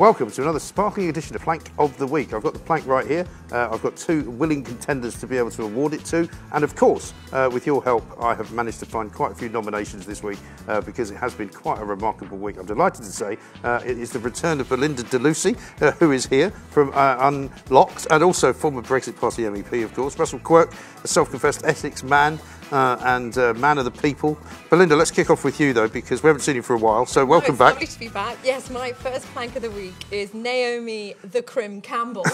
Welcome to another sparkling edition of Plank of the Week. I've got the plank right here. I've got two willing contenders to be able to award it to. And of course, with your help, I have managed to find quite a few nominations this week because it has been quite a remarkable week. I'm delighted to say it is the return of Belinda who is here from Unlocked, and also former Brexit Party MEP, of course. Russell Quirk, a self-confessed Essex man. And man of the people. Belinda, let's kick off with you though, because we haven't seen you for a while, so welcome back. It's lovely to be back. Yes, my first plank of the week is Naomi the Crim Campbell.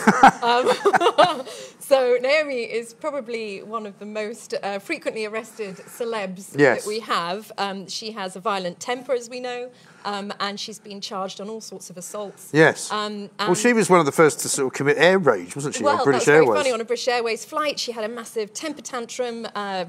So Naomi is probably one of the most frequently arrested celebs that we have. She has a violent temper, as we know. And she's been charged on all sorts of assaults. Yes. Well, she was one of the first to sort of commit air rage, wasn't she, on British Airways? Well, that's very funny. On a British Airways flight, she had a massive temper tantrum.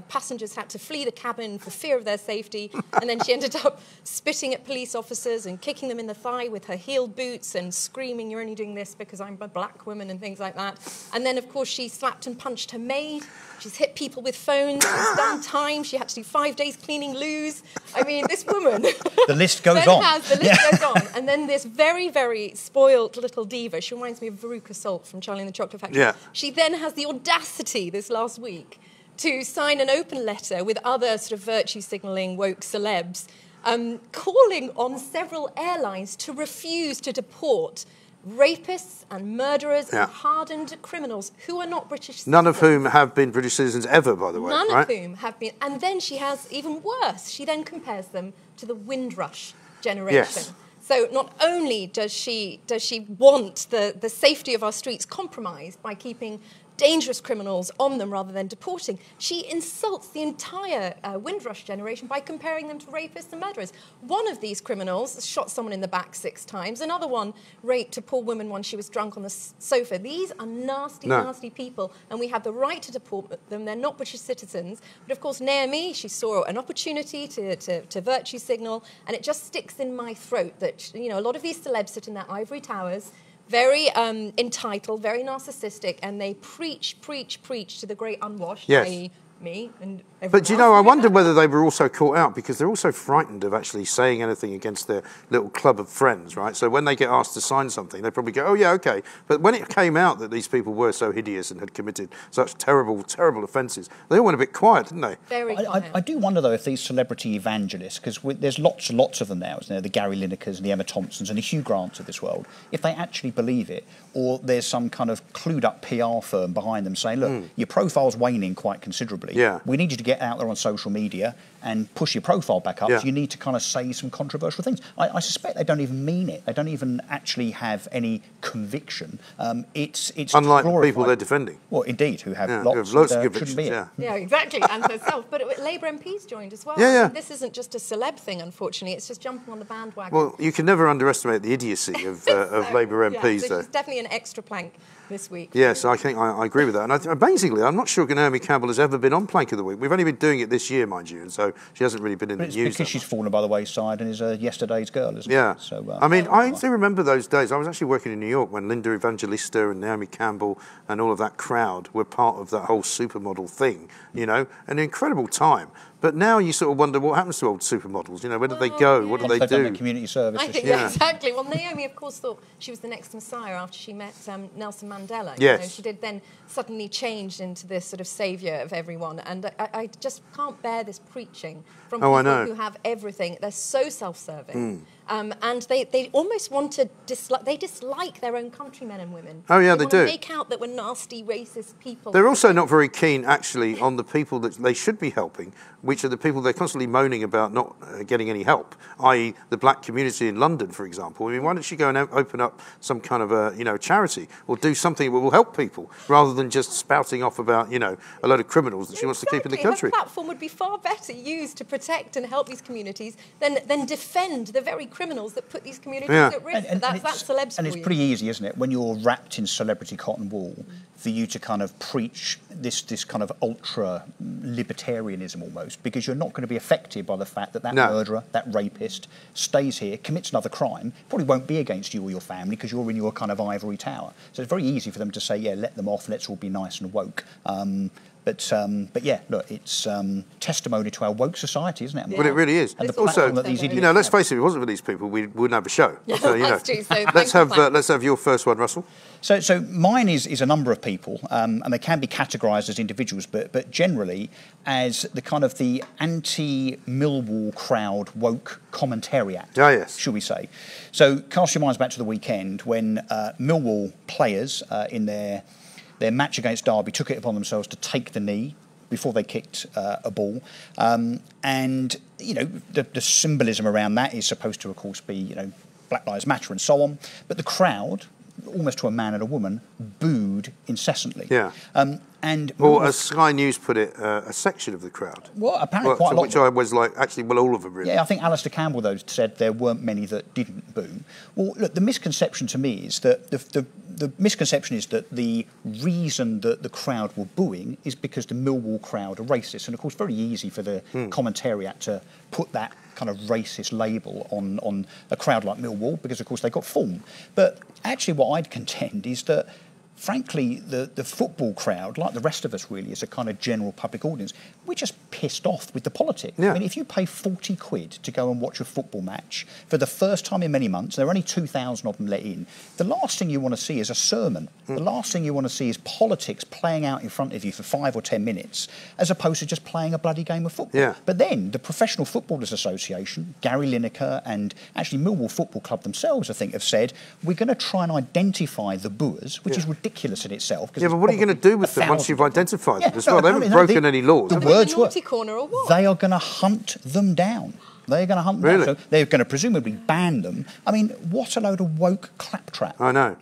Passengers had to flee the cabin for fear of their safety. And then she ended up spitting at police officers and kicking them in the thigh with her heeled boots and screaming, "You're only doing this because I'm a black woman," and things like that. And then, of course, she slapped and punched her maid. She's hit people with phones. She's done time. She had to do 5 days cleaning loos. I mean, this woman... The list goes on. The list goes on. And then this very, very spoiled little diva, she reminds me of Veruca Salt from Charlie and the Chocolate Factory. Yeah. She then has the audacity this last week to sign an open letter with other sort of virtue signalling woke celebs, calling on several airlines to refuse to deport rapists and murderers and hardened criminals who are not British citizens. None of whom have been British citizens ever, by the way. None of whom have been. And then she has even worse. She then compares them to the Windrush generation. Yes. So not only does she want the safety of our streets compromised by keeping dangerous criminals on them rather than deporting, she insults the entire Windrush generation by comparing them to rapists and murderers. One of these criminals shot someone in the back 6 times. Another one raped a poor woman when she was drunk on the sofa. These are nasty, nasty people, and we have the right to deport them. They're not British citizens. But of course, Naomi, she saw an opportunity to virtue signal, and it just sticks in my throat that, you know, a lot of these celebs sit in their ivory towers, very entitled, very narcissistic, and they preach to the great unwashed, i.e. me and everyone But, you know, I wonder whether they were also caught out because they're also frightened of actually saying anything against their little club of friends, right? So when they get asked to sign something, they probably go, oh, yeah, OK. But when it came out that these people were so hideous and had committed such terrible, terrible offences, they all went a bit quiet, didn't they? Very quiet. I do wonder, though, if these celebrity evangelists, because there's lots and lots of them now, isn't there? The Gary Linekers and the Emma Thompsons and the Hugh Grants of this world, if they actually believe it, or there's some kind of clued-up PR firm behind them saying, look, your profile's waning quite considerably. Yeah. We need you to get out there on social media and push your profile back up. So you need to kind of say some controversial things. I suspect they don't even mean it. They don't even actually have any conviction. It's unlike the people they're defending. Well, indeed, who have lots of convictions. Yeah, exactly, and herself. But Labour MPs joined as well. Yeah. This isn't just a celeb thing, unfortunately. It's just jumping on the bandwagon. Well, you can never underestimate the idiocy of Labour MPs, so though. She's definitely an extra plank this week. Yes, I think I agree with that. And amazingly, I'm not sure Naomi Campbell has ever been on Plank of the Week. We've only been doing it this year, mind you, and so she hasn't really been in the news. It's because she's fallen by the wayside and is yesterday's girl, isn't it? So, I mean, I do remember those days. I was actually working in New York when Linda Evangelista and Naomi Campbell and all of that crowd were part of that whole supermodel thing, you know, an incredible time. But now you sort of wonder what happens to old supermodels. You know, where do they go? What do they do? Community service. I think exactly. Well, Naomi, of course, thought she was the next Messiah after she met Nelson Mandela. Yes. You know, she did then suddenly change into this sort of saviour of everyone. And I just can't bear this preaching from people who have everything. They're so self-serving. And they almost want to dislike their own countrymen and women. Oh, yeah, they do. They make out that we're nasty, racist people. They're also not very keen, actually, on the people that they should be helping, which are the people they're constantly moaning about not getting any help, i.e. the black community in London, for example. I mean, why don't you go and open up some kind of a charity or do something that will help people rather than just spouting off about, you know, a load of criminals that she wants to keep in the country. Her platform would be far better used to protect and help these communities than defend the very criminals that put these communities at risk. That's celebs. And it's pretty easy, isn't it, when you're wrapped in celebrity cotton wool, for you to kind of preach this kind of ultra libertarianism almost, because you're not going to be affected by the fact that murderer, that rapist, stays here, commits another crime, probably won't be against you or your family because you're in your kind of ivory tower. So it's very easy for them to say, yeah, let them off, let's all be nice and woke. But yeah, look, it's testimony to our woke society, isn't it? Well, it really is. And the Also, platform that these idiots let's have. face it, if it wasn't for these people, we wouldn't have a show. Yeah, So, that's true. So let's have your first one, Russell. So mine is a number of people, and they can be categorised as individuals, but generally as the kind of the anti-Millwall crowd woke commentariat, should we say. So cast your minds back to the weekend when Millwall players in their match against Derby took it upon themselves to take the knee before they kicked a ball. And, the symbolism around that is supposed to, of course, be, Black Lives Matter and so on. But the crowd, almost to a man and a woman, booed incessantly. Yeah. Or as Sky News put it, a section of the crowd. Well, apparently quite a lot. Which I was like, actually, all of them, really. Yeah, I think Alistair Campbell, though, said there weren't many that didn't boo. Well, look, the misconception to me is that the misconception is that the reason that the crowd were booing is because the Millwall crowd are racist. And, of course, very easy for the commentariat to put that kind of racist label on a crowd like Millwall because, of course, they got form. But actually what I'd contend is that, frankly, the football crowd, like the rest of us really, as a kind of general public audience, we're just pissed off with the politics. Yeah. I mean, if you pay 40 quid to go and watch a football match for the first time in many months, there are only 2,000 of them let in, the last thing you want to see is a sermon. The last thing you want to see is politics playing out in front of you for 5 or 10 minutes, as opposed to just playing a bloody game of football. Yeah. But then the Professional Footballers Association, Gary Lineker, and actually Millwall Football Club themselves, I think, have said, we're going to try and identify the booers, which is ridiculous in itself. Yeah, but what are you going to do with them once you've identified them as well? They haven't broken any laws. The words were, corner or what? they are going to hunt them down. They're going to hunt them down. So they're going to presumably ban them. I mean, what a load of woke claptrap. I know.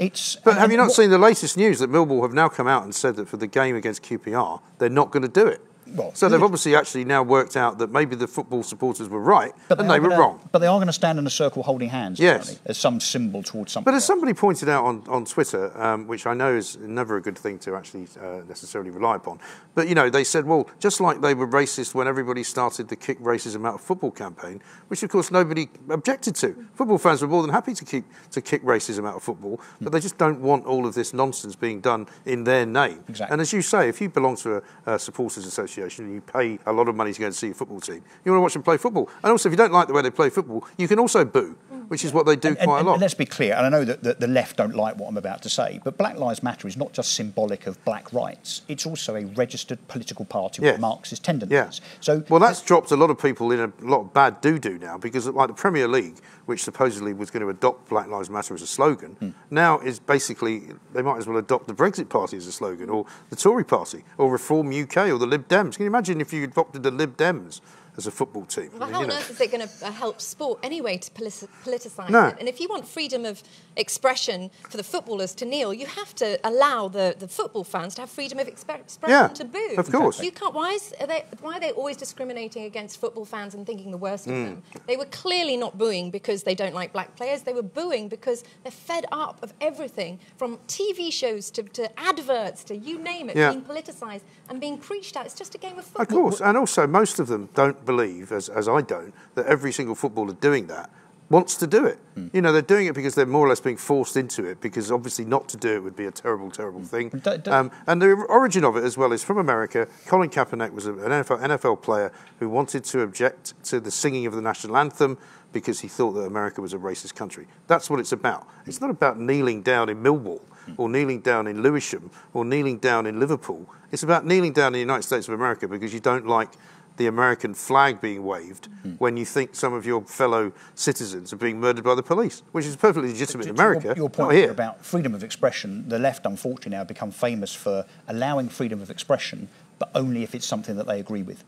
But have you not seen the latest news that Millwall have now come out and said that for the game against QPR, they're not going to do it? Well, so they've obviously actually now worked out that maybe the football supporters were right and they were wrong. But they are going to stand in a circle holding hands, apparently, as some symbol towards something. But as somebody pointed out on Twitter, which I know is never a good thing to actually necessarily rely upon, but, they said, well, just like they were racist when everybody started the Kick Racism Out of Football campaign, which, of course, nobody objected to. Football fans were more than happy to kick racism out of football, but they just don't want all of this nonsense being done in their name. Exactly. And as you say, if you belong to a supporters association and you pay a lot of money to go and see a football team, you want to watch them play football. And also, if you don't like the way they play football, you can also boo, which is what they do quite a lot. And let's be clear, and I know that the left don't like what I'm about to say, but Black Lives Matter is not just symbolic of black rights, it's also a registered political party with Marxist tendencies. Yeah. So, well, that's dropped a lot of people in a lot of bad doo-doo now, because like the Premier League, which supposedly was going to adopt Black Lives Matter as a slogan, now is basically, they might as well adopt the Brexit Party as a slogan, or the Tory Party, or Reform UK, or the Lib Dems. Can you imagine if you adopted the Lib Dems as a football team? Well, how on earth is it going to help sport anyway to politicise it? And if you want freedom of expression for the footballers to kneel, you have to allow the football fans to have freedom of expression to boo. Of course. You can't. Why are they always discriminating against football fans and thinking the worst of them? They were clearly not booing because they don't like black players. They were booing because they're fed up of everything, from TV shows to adverts to you name it, being politicised and being preached at. It's just a game of football. Of course, and also most of them don't believe, as I don't, that every single footballer doing that wants to do it. They're doing it because they're more or less being forced into it, because obviously not to do it would be a terrible, terrible thing. And the origin of it as well is from America. Colin Kaepernick was an NFL player who wanted to object to the singing of the national anthem because he thought that America was a racist country. That's what it's about. It's not about kneeling down in Millwall or kneeling down in Lewisham or kneeling down in Liverpool. It's about kneeling down in the United States of America because you don't like the American flag being waved when you think some of your fellow citizens are being murdered by the police, which is perfectly legitimate in America. Your point here about freedom of expression, the left unfortunately now become famous for allowing freedom of expression, but only if it's something that they agree with.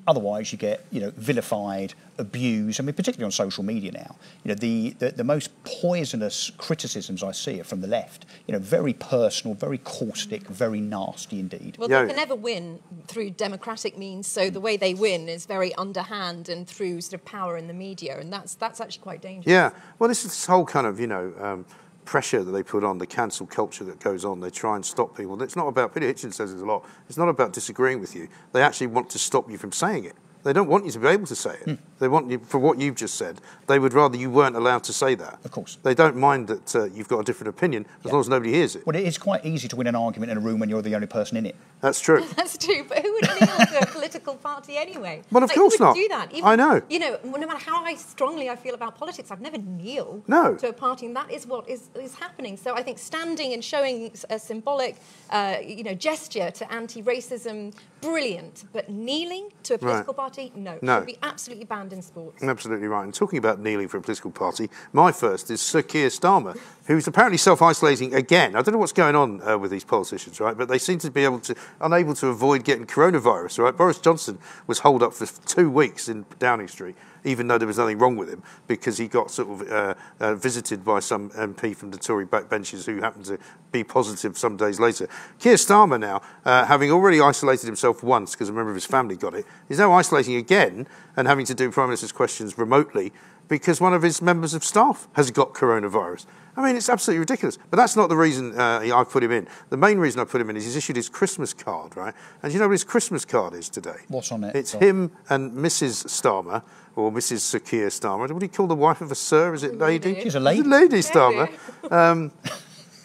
Otherwise, you get vilified, abused. I mean, particularly on social media now. The most poisonous criticisms I see are from the left. Very personal, very caustic, very nasty indeed. Well, they can never win through democratic means. So the way they win is very underhand and through sort of power in the media, and that's actually quite dangerous. Yeah. Well, this is this whole kind of pressure that they put on, the cancel culture that goes on. They try and stop people. It's not about, Peter Hitchens says it a lot, it's not about disagreeing with you. They actually want to stop you from saying it. They don't want you to be able to say it. They want you, for what you've just said, they would rather you weren't allowed to say that. Of course. They don't mind that you've got a different opinion, as long as nobody hears it. Well, it is quite easy to win an argument in a room when you're the only person in it. That's true. That's true, but who would kneel to a political party anyway? Well, of course who not. would do that? I know. You know, no matter how strongly I feel about politics, I've never kneel to a party, and that is what is happening. So I think standing and showing a symbolic, gesture to anti-racism, brilliant. But kneeling to a political party, no. Should be absolutely banned in sports. Absolutely right. And talking about kneeling for a political party, my first is Sir Keir Starmer, who's apparently self-isolating again. I don't know what's going on with these politicians, right? But they seem to be unable to avoid getting coronavirus, right? Boris Johnson was holed up for 2 weeks in Downing Street, even though there was nothing wrong with him, because he got sort of visited by some MP from the Tory backbenches who happened to be positive some days later. Keir Starmer now, having already isolated himself once because a member of his family got it, is now isolating again and having to do Prime Minister's questions remotely because one of his members of staff has got coronavirus. I mean, it's absolutely ridiculous. But that's not the reason I put him in. The main reason I put him in is he's issued his Christmas card, right? And you know what his Christmas card is today? What's on it? It's him and Mrs. Starmer, or Mrs. Sir Keir Starmer. What do you call the wife of a sir? Is it lady? She's a lady. It's a lady Starmer.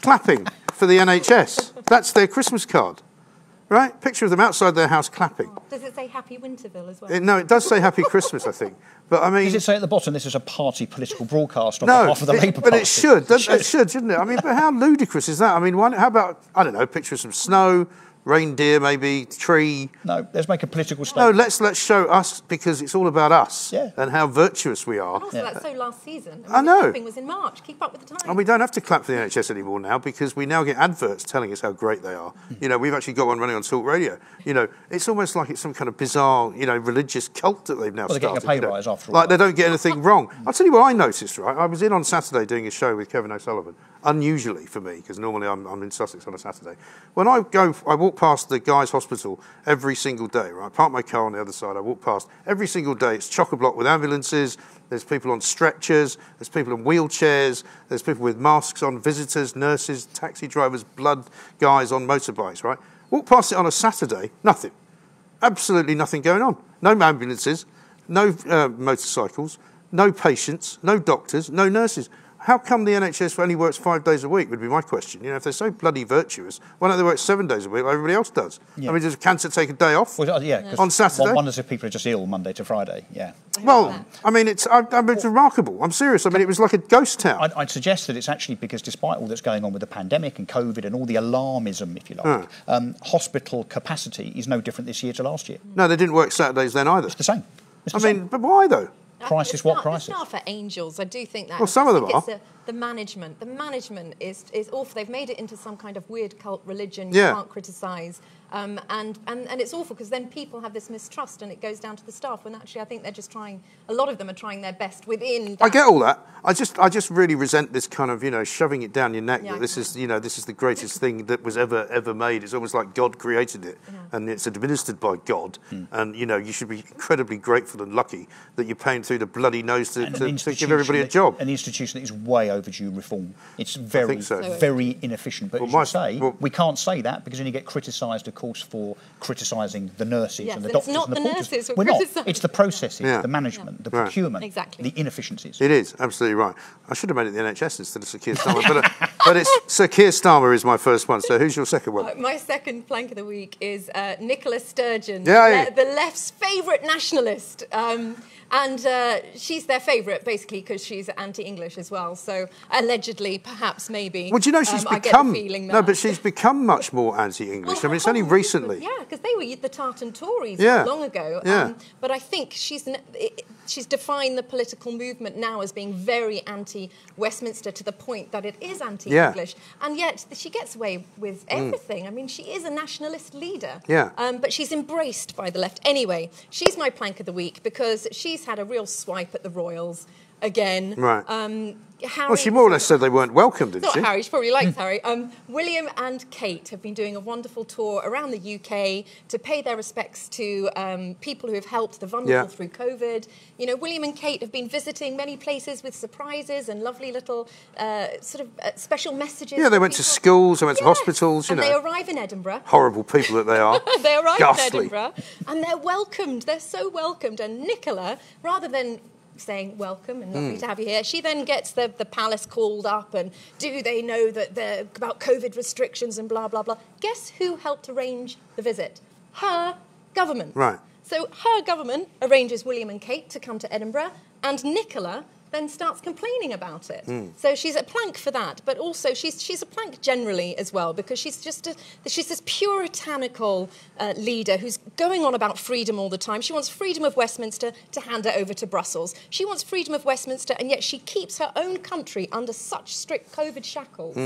Clapping for the NHS. That's their Christmas card. Right? Picture of them outside their house clapping. Oh, does it say Happy Winterville as well? No, it does say Happy Christmas, I think. But I mean, does it say at the bottom this is a party political broadcast on behalf of the Labour Party? But it should. It should, shouldn't it? I mean, but how ludicrous is that? I mean, how about, I don't know, a picture of some snow, reindeer maybe, tree. No, let's make a political statement. No, let's show us, because it's all about us Yeah. and how virtuous we are. And also, that's so last season. I know. The clapping was in March. Keep up with the times. And we don't have to clap for the NHS anymore now because we now get adverts telling us how great they are. You know, we've actually got one running on Talk Radio. You know, it's almost like it's some kind of bizarre, religious cult that they've now started. They're getting a pay rise after all. Like they don't get anything wrong. I'll tell you what I noticed, right? I was in on Saturday doing a show with Kevin O'Sullivan, unusually for me, because normally I'm in Sussex on a Saturday. When I walk past the Guy's Hospital every single day, right? I park my car on the other side, I walk past every single day. It's chock-a-block with ambulances, there's people on stretchers, there's people in wheelchairs, there's people with masks on, visitors, nurses, taxi drivers, blood guys on motorbikes, right? Walk past it on a Saturday, nothing. Absolutely nothing going on. No ambulances, no motorcycles, no patients, no doctors, no nurses. How come the NHS only works 5 days a week would be my question. You know, if they're so bloody virtuous, why don't they work 7 days a week like everybody else does? Yeah. I mean, does cancer take a day off on Saturday? One wonders if people are just ill Monday to Friday, yeah. Well, I mean, it's remarkable. I'm serious. I mean, it was like a ghost town. I'd suggest that it's actually because despite all that's going on with the pandemic and COVID and all the alarmism, if you like, hospital capacity is no different this year to last year. No, they didn't work Saturdays then either. It's the same. But why though? Crisis, what crisis? It's not for angels. I do think that. Well, some of them are. It's the management. The management is awful. They've made it into some kind of weird cult religion. Yeah. You can't criticise. And it's awful because then people have this mistrust and it goes down to the staff when actually I think they're just trying, a lot of them are trying their best within that. I get all that. I just really resent this kind of, shoving it down your neck that this is the greatest thing that was ever made. It's almost like God created it and it's administered by God. And, you should be incredibly grateful and lucky that you're paying through the bloody nose to give everybody a job. An institution that is way overdue reform. It's very, very inefficient. But we can't say that because then you get criticised, of course, for criticising the nurses and the doctors and the porters. nurses We're not. It's the processes, the management, the procurement, exactly. the inefficiencies. It is, absolutely right. I should have made it the NHS instead of Sir Keir Starmer, but it's Sir Keir Starmer is my first one. So who's your second one? My second plank of the week is Nicola Sturgeon, the left's favourite nationalist. And she's their favourite, basically, because she's anti-English as well. So allegedly, perhaps, maybe. Well, do you know she's become? But she's become much more anti-English. I mean, it's only recently. Yeah, because they were the Tartan Tories long ago. Yeah. But I think she's defined the political movement now as being very anti-Westminster to the point that it is anti-English. Yeah. And yet she gets away with everything. I mean, she is a nationalist leader. Yeah. But she's embraced by the left. Anyway, she's my plank of the week because she's had a real swipe at the Royals. again. Right. Harry, well, she more or less said they weren't welcome, didn't not she? Harry, she probably likes Harry. William and Kate have been doing a wonderful tour around the UK to pay their respects to people who have helped the vulnerable through COVID. You know, William and Kate have been visiting many places with surprises and lovely little special messages. Yeah, they went to schools, they went to hospitals, you know. They arrive in Edinburgh. Horrible people that they are. They arrive Ghastly. in Edinburgh and they're welcomed. They're so welcomed. And Nicola, rather than saying welcome and lovely to have you here, she then gets the palace called up and do they know that they're about COVID restrictions and blah, blah, blah. Guess who helped arrange the visit? Her government. Right. So her government arranges William and Kate to come to Edinburgh, and Nicola then starts complaining about it. So she's a plank for that, but also she's a plank generally as well, because she's this puritanical leader who's going on about freedom all the time. She wants freedom of Westminster to hand it over to Brussels. She wants freedom of Westminster, and yet she keeps her own country under such strict COVID shackles.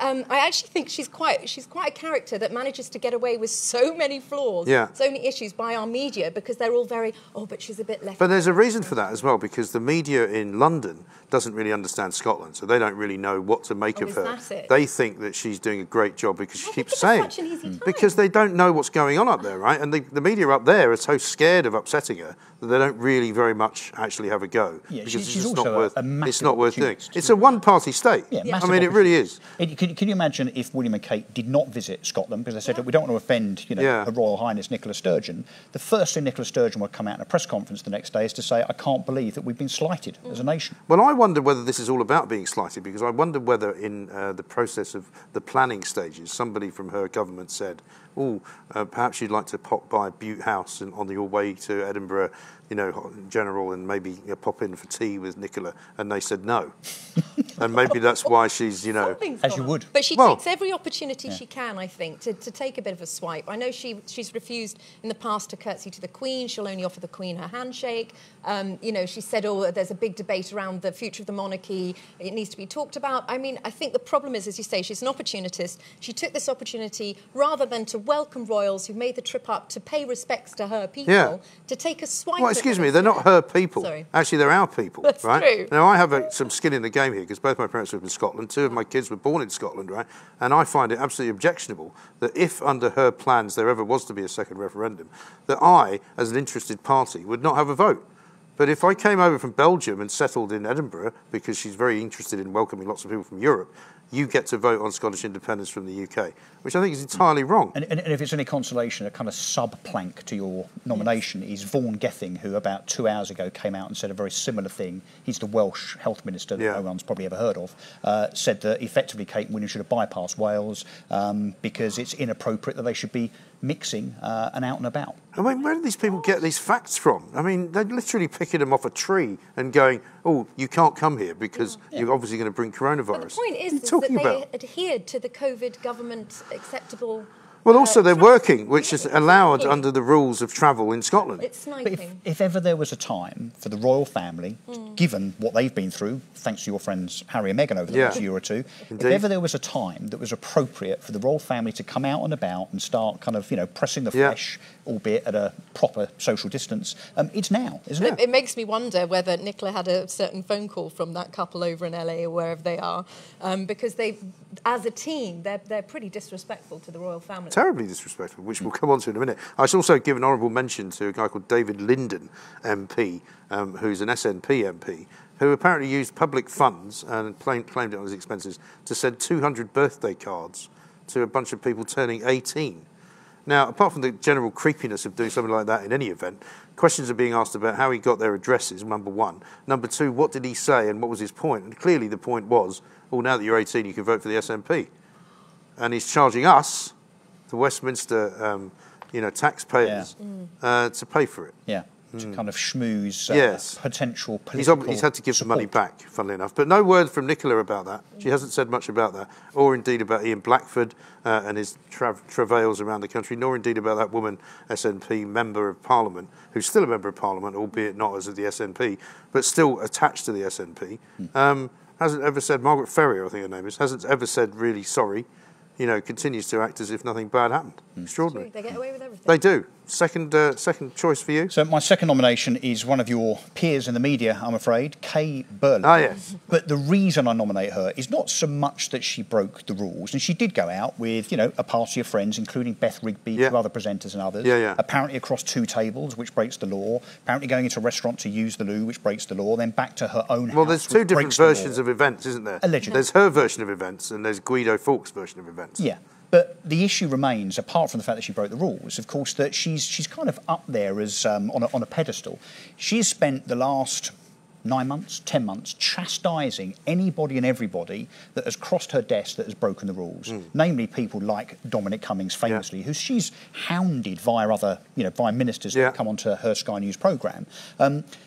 I actually think she's quite a character that manages to get away with so many flaws, so many issues by our media, because they're all very, but she's a bit left. But there's a reason for that as well, because the media in London doesn't really understand Scotland, so they don't really know what to make of her. They think that she's doing a great job because she keeps saying, because they don't know what's going on up there, right? And the media up there are so scared of upsetting her that they don't really very much actually have a go, because it's not worth doing. It's a one-party state. I mean, it really is. Can you imagine if William and Kate did not visit Scotland because they said, look, we don't want to offend, Her Royal Highness Nicola Sturgeon? The first thing Nicola Sturgeon would come out in a press conference the next day is to say, I can't believe that we've been slighted as a nation. Well, I wonder whether this is all about being slighted, because I wonder whether in the process of the planning stages, somebody from her government said, perhaps you'd like to pop by Bute House and on your way to Edinburgh, General, and maybe pop in for tea with Nicola, and they said no. And maybe that's why she's, as you would. But she takes every opportunity she can, I think, to take a bit of a swipe. I know she's refused in the past to curtsy to the Queen. She'll only offer the Queen her handshake. She said, there's a big debate around the future of the monarchy. It needs to be talked about. I mean, I think the problem is, as you say, she's an opportunist. She took this opportunity, rather than to welcome royals who made the trip up to pay respects to her people, to take a swipe. Well, excuse me, they're not her people. Sorry. Actually, they're our people, That's right? True. Now, I have some skin in the game here, because both my parents live in Scotland. Two of my kids were born in Scotland, right? And I find it absolutely objectionable that if, under her plans, there ever was to be a second referendum, that I, as an interested party, would not have a vote. But if I came over from Belgium and settled in Edinburgh, because she's very interested in welcoming lots of people from Europe, you get to vote on Scottish independence from the UK, which I think is entirely wrong. And if it's any consolation, a kind of sub-plank to your nomination is Vaughan Gething, who about 2 hours ago came out and said a very similar thing. He's the Welsh health minister that no one's probably ever heard of, said that effectively Kate and William should have bypassed Wales because it's inappropriate that they should be mixing and out and about. I mean, where do these people get these facts from? I mean, they're literally picking them off a tree and going, you can't come here because you're obviously going to bring coronavirus. But the point is that they adhered to the COVID government acceptable. Well, also they're working, which is allowed under the rules of travel in Scotland. It's sniping. But if ever there was a time for the royal family, given what they've been through, thanks to your friends Harry and Meghan over the last year or two, if ever there was a time that was appropriate for the royal family to come out and about and start kind of, pressing the flesh, albeit at a proper social distance, it's now, isn't it? It makes me wonder whether Nicola had a certain phone call from that couple over in LA or wherever they are, because they, as a team, they're pretty disrespectful to the royal family. Terribly disrespectful, which we'll come on to in a minute. I should also give an honourable mention to a guy called David Linden, MP, who's an SNP MP, who apparently used public funds and claimed it on his expenses to send 200 birthday cards to a bunch of people turning 18. Now, apart from the general creepiness of doing something like that in any event, questions are being asked about how he got their addresses, number one. Number two, what did he say and what was his point? And clearly the point was, now that you're 18, you can vote for the SNP. And he's charging us, the Westminster, taxpayers, to pay for it. Yeah, to kind of schmooze potential political. He's had to give support. the money back, funnily enough. But no word from Nicola about that. She hasn't said much about that, or indeed about Ian Blackford and his travails around the country, nor indeed about that woman, SNP Member of Parliament, who's still a Member of Parliament, albeit not as of the SNP, but still attached to the SNP. Hasn't ever said, Margaret Ferrier, I think her name is, hasn't ever said really sorry. continues to act as if nothing bad happened. Extraordinary. They get away with everything. They do. Second choice for you? So my second nomination is one of your peers in the media, I'm afraid, Kay Burley. Ah, yes. But the reason I nominate her is not so much that she broke the rules, and she did go out with, a party of friends, including Beth Rigby, two other presenters and others, apparently across 2 tables, which breaks the law, apparently going into a restaurant to use the loo, which breaks the law, then back to her own house. Well, there's 2 different versions of events, isn't there? Allegedly. There's her version of events, and there's Guido Fawkes' version of events. Yeah. But the issue remains, apart from the fact that she broke the rules, of course, that she's kind of up there as on a pedestal. She's spent the last 9 months, 10 months, chastising anybody and everybody that has crossed her desk that has broken the rules, namely people like Dominic Cummings, famously, who she's hounded via other, via ministers that come onto her Sky News programme.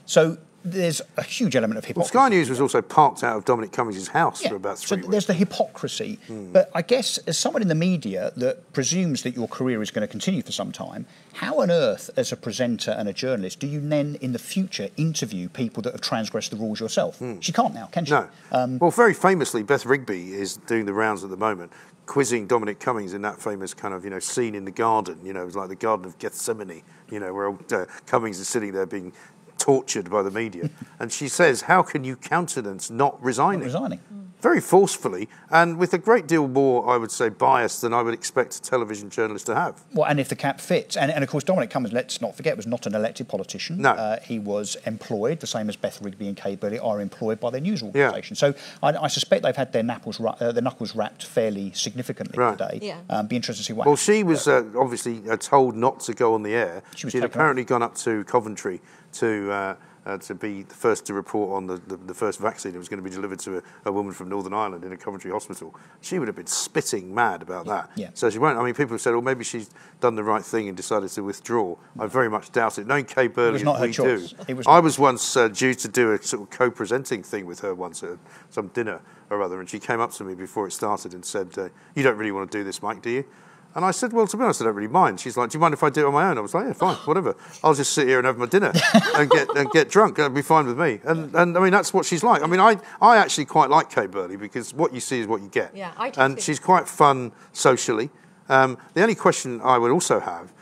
So there's a huge element of hypocrisy. Well, Sky News was also parked out of Dominic Cummings' house for about 3 weeks. There's the hypocrisy. But I guess as someone in the media that presumes that your career is going to continue for some time, how on earth, as a presenter and a journalist, do you then in the future interview people that have transgressed the rules yourself? She can't now, can she? No. Well, very famously, Beth Rigby is doing the rounds at the moment, quizzing Dominic Cummings in that famous kind of, scene in the garden. It was like the Garden of Gethsemane, where old Cummings is sitting there being tortured by the media. And she says, how can you countenance not resigning? Not resigning. Very forcefully, and with a great deal more, I would say, bias than I would expect a television journalist to have. Well, and if the cap fits. And of course, Dominic Cummings, let's not forget, was not an elected politician. No. He was employed, the same as Beth Rigby and Kay Burley are employed by their news organisation. So I suspect they've had their knuckles wrapped fairly significantly today. Yeah. Be interested to see what Well, happens. she was obviously told not to go on the air. She'd apparently gone up to Coventry to be the first to report on the first vaccine that was going to be delivered to a woman from Northern Ireland in a Coventry hospital. She would have been spitting mad about that. Yeah. So she won't. I mean, people have said, well, maybe she's done the right thing and decided to withdraw. I very much doubt it. Knowing Kay Burley, It was not her choice. I was once due to do a sort of co-presenting thing with her once at some dinner or other, and she came up to me before it started and said, you don't really want to do this, Mike, do you? And I said, well, to be honest, I don't really mind. She's like, do you mind if I do it on my own? I was like, yeah, fine, whatever. I'll just sit here and have my dinner and get drunk. That'll be fine with me. And I mean, that's what she's like. I mean, I actually quite like Kay Burley because what you see is what you get. Yeah, I do and too. she's quite fun socially. The only question I would also have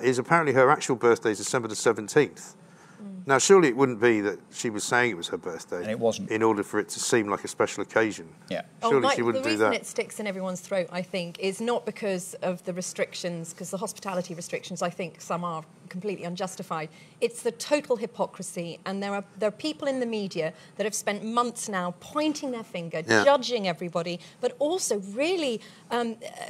is apparently her actual birthday is December the 17th. Now, surely it wouldn't be that she was saying it was her birthday. And it wasn't. In order for it to seem like a special occasion. Yeah. Surely she wouldn't the do that. reason it sticks in everyone's throat, I think, is not because of the restrictions, because the hospitality restrictions, I think some are completely unjustified. It's the total hypocrisy, and there are people in the media that have spent months now pointing their finger, judging everybody, but also really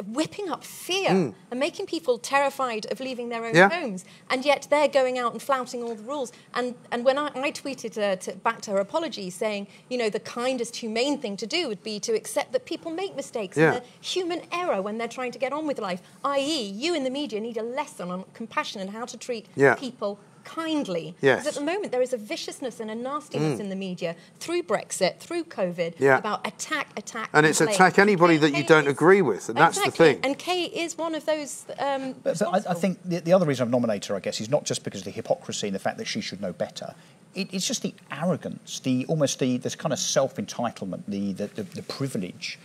whipping up fear and making people terrified of leaving their own homes. And yet they're going out and flouting all the rules. And when I tweeted back to her apology saying, the kindest, humane thing to do would be to accept that people make mistakes and they're human error when they're trying to get on with life, i.e. you in the media need a lesson on compassion and how to treat people kindly. Yes. Because at the moment there is a viciousness and a nastiness in the media through Brexit, through COVID, about attack. And it's blame. attack anybody that you don't agree with, and that's the thing. And Kay is one of those. But I think the other reason I've nominated her, I guess, is not just because of the hypocrisy and the fact that she should know better. It's just the arrogance, this kind of self-entitlement, the privilege.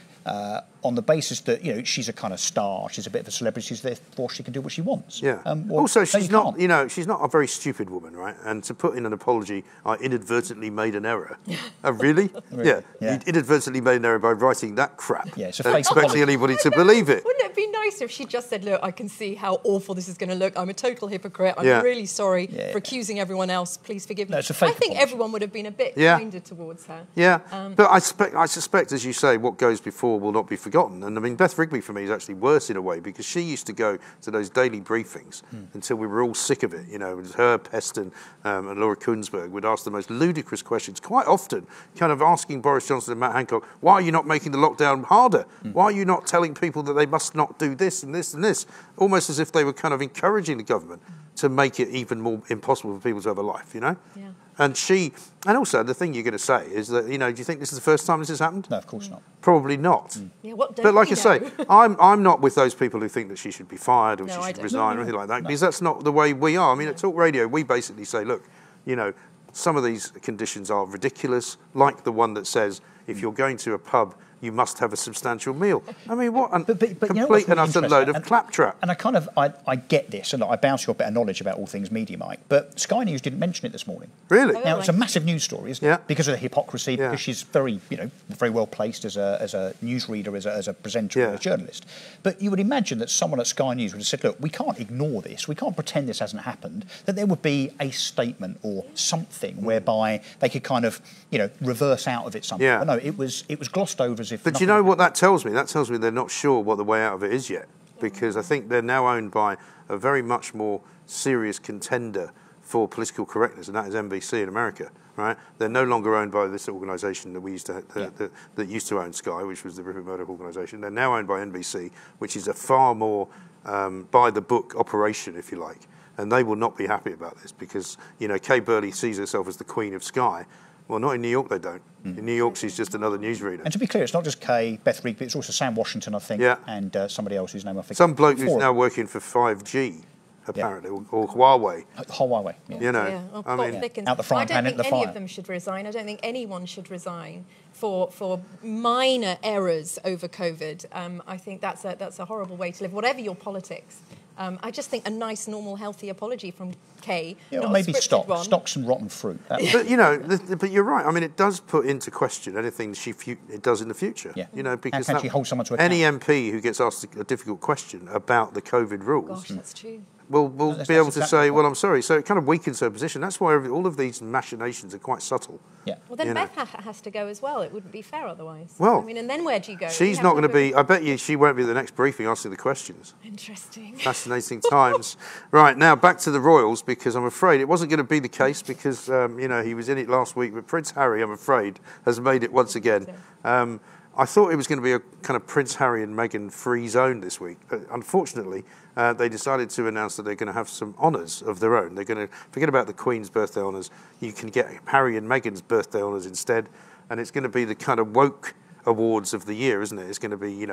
On the basis that she's a kind of star, she's a bit of a celebrity, so therefore she can do what she wants. Yeah. Also, she's not she's not a very stupid woman, right? And to put in an apology, I inadvertently made an error. Oh, really? Yeah. You inadvertently made an error by writing that crap. Yeah, it's a and fake expecting apology. anybody to believe it. Wouldn't it be nicer if she just said, "Look, I can see how awful this is going to look. I'm a total hypocrite. I'm really sorry for accusing everyone else. Please forgive me." No, it's a fake I think apology. everyone would have been a bit kinder towards her. Yeah, but I suspect, as you say, what goes before will not be forgotten. And I mean, Beth Rigby for me is actually worse in a way because she used to go to those daily briefings until we were all sick of it. It was her, Peston, and Laura Kunsberg would ask the most ludicrous questions, quite often kind of asking Boris Johnson and Matt Hancock, why are you not making the lockdown harder? Why are you not telling people that they must not do this and this and this? Almost as if they were kind of encouraging the government to make it even more impossible for people to have a life, Yeah. And also the thing you're going to say is that, do you think this is the first time this has happened? No, of course not. Probably not. Yeah, what don't But like we I say, know? I'm not with those people who think that she should be fired or No, she I should don't. resign or anything like that, because that's not the way we are. I mean, at Talk Radio, we basically say, look, some of these conditions are ridiculous, like the one that says if you're going to a pub, you must have a substantial meal. I mean, what a But complete and utter load of claptrap. And I get this, and I bounce your better knowledge about all things media, Mike, but Sky News didn't mention it this morning. Really? Now, it's a massive news story, isn't it? Because of the hypocrisy, Yeah. because she's very, very well placed as a newsreader, as a presenter, and a journalist. But you would imagine that someone at Sky News would have said, look, we can't ignore this, we can't pretend this hasn't happened, that there would be a statement or something whereby they could kind of, reverse out of it somehow. Yeah. But no, it was glossed over as if. But you know what that tells me? That tells me they're not sure what the way out of it is yet, because I think they're now owned by a very much more serious contender for political correctness, and that is NBC in America. Right? They're no longer owned by this organisation that we used to that used to own Sky, which was the Rupert Murdoch organisation. They're now owned by NBC, which is a far more by the book operation, if you like. And they will not be happy about this because Kay Burley sees herself as the Queen of Sky. Well, not in New York, they don't. In New York, she's just another newsreader. And to be clear, it's not just Kay, Beth Reed, but it's also Sam Washington, I think, and somebody else whose name I forget. Some bloke who's now working for 5G, apparently, or Huawei. Huawei, I mean, out the frying pan into the fire. I don't think any of them should resign. I don't think anyone should resign for minor errors over COVID. I think that's a horrible way to live, whatever your politics. I just think a nice, normal, healthy apology from Kay. Or maybe stocks and rotten fruit. But but you're right. I mean, it does put into question anything it does in the future. Yeah. Because how can she hold someone to account? Any MP who gets asked a difficult question about the COVID rules, gosh, that's true. will be able to say, "Well, I'm sorry." So it kind of weakens her position. That's why all of these machinations are quite subtle. Yeah. Well, then Beth has to go as well. It wouldn't be fair otherwise. Well, I mean, and then where do you go? She's not going to be. I bet you she won't be at the next briefing asking the questions. Interesting. Fascinating times. Right, now back to the royals, because I'm afraid it wasn't going to be the case because he was in it last week, but Prince Harry, I'm afraid, has made it once again. I thought it was going to be a kind of Prince Harry and Meghan free zone this week, but unfortunately, they decided to announce that they're going to have some honours of their own. They're going to forget about the Queen's birthday honours. You can get Harry and Meghan's birthday honours instead, and it's going to be the kind of woke awards of the year, isn't it? It's going to be,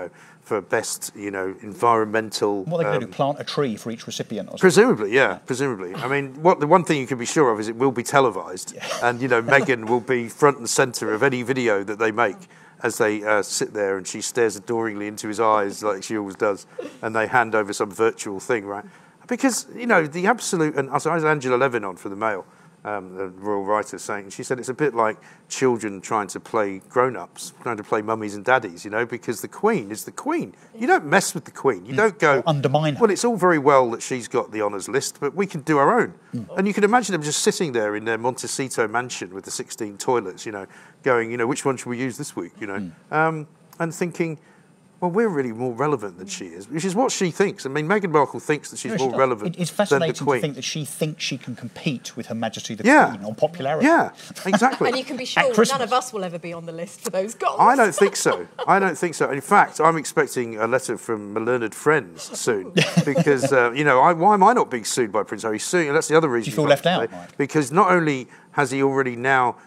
for best, environmental. What are they going to do? Plant a tree for each recipient? Or presumably, yeah. Presumably. I mean, the one thing you can be sure of is it will be televised, and Meghan will be front and centre of any video that they make. As they sit there and she stares adoringly into his eyes like she always does, and they hand over some virtual thing, right? Because, the absolute... And I was Angela Levin on for the Mail, the royal writer, saying... She said it's a bit like children trying to play grown-ups, trying to play mummies and daddies, because the Queen is the Queen. You don't mess with the Queen. You don't go... Or undermine her. Well, it's all very well that she's got the honours list, but we can do our own. And you can imagine them just sitting there in their Montecito mansion with the 16 toilets, going, which one should we use this week, and thinking, well, we're really more relevant than she is, which is what she thinks. I mean, Meghan Markle thinks that she's more relevant It's than the fascinating Queen. to think that she thinks she can compete with Her Majesty the Queen on popularity. Yeah, exactly. And you can be sure none of us will ever be on the list for those goals. I don't think so. In fact, I'm expecting a letter from my learned friends soon because, why am I not being sued by Prince Harry? And that's the other reason. Do you feel left out, Mike? Because not only has he already now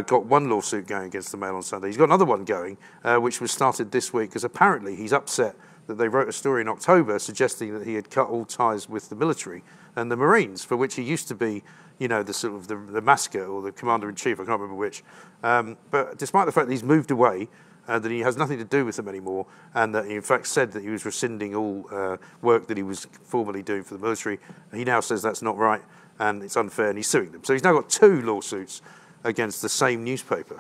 got one lawsuit going against the Mail on Sunday, he's got another one going, which was started this week, because apparently he's upset that they wrote a story in October suggesting that he had cut all ties with the military and the Marines, for which he used to be, the sort of the mascot or the commander-in-chief, I can't remember which. But despite the fact that he's moved away, that he has nothing to do with them anymore, and that he in fact said that he was rescinding all work that he was formerly doing for the military, he now says that's not right and it's unfair, and he's suing them. So he's now got 2 lawsuits against the same newspaper.